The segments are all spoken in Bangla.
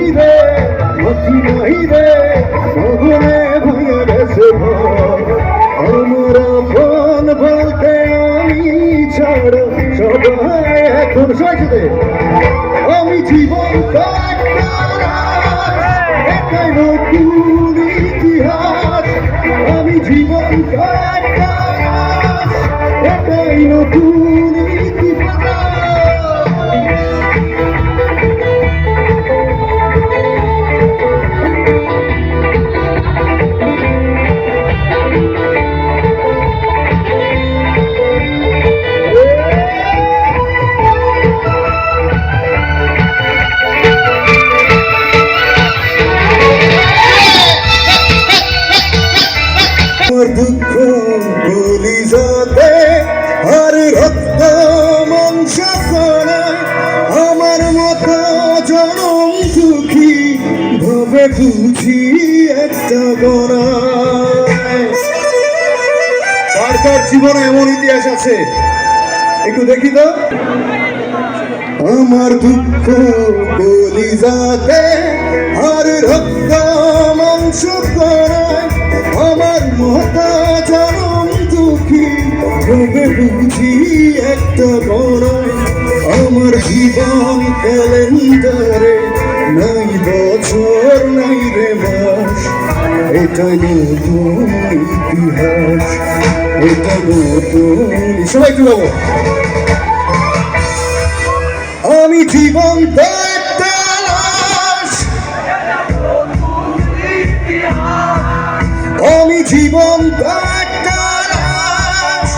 নাই রে মাটি নাই রে মনে ভেঙে গেছে ঘর আমার আপন বলতে আমি ছাড়া সবাই এখন সাজবে আমি জীবন এটাই নতুন ইতিহাস আমি জীবন এটাই নতুন ইতিহাস দুঃখ বলি যাতে আর রক্ত মাংস আমার মতো জনম দুঃখী ভাবে বুঝি একটা গণায় কার কার জীবনে এমন ইতিহাস আছে একটু দেখি তো আমার দুঃখ বলি যাতে আর রক্ত মাংস আমার মতা জনম দুঃখী ভেবে বুঝি একটা গণায় আমার জীবন ক্যালেন্ডারে নাই বছর নাই রে মাস এটাই নতুন ইতিহাস এটা নতুন সবাই একটু বলো আমি জীবন একটা লাশ আমি জীবন একটা লাশ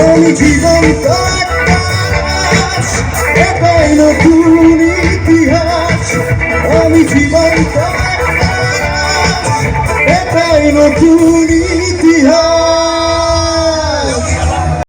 আমি জীবন একটা লাশ এটাই নতুন ইতিহাস আমি জীবন একটা লাশ এটাই নতুন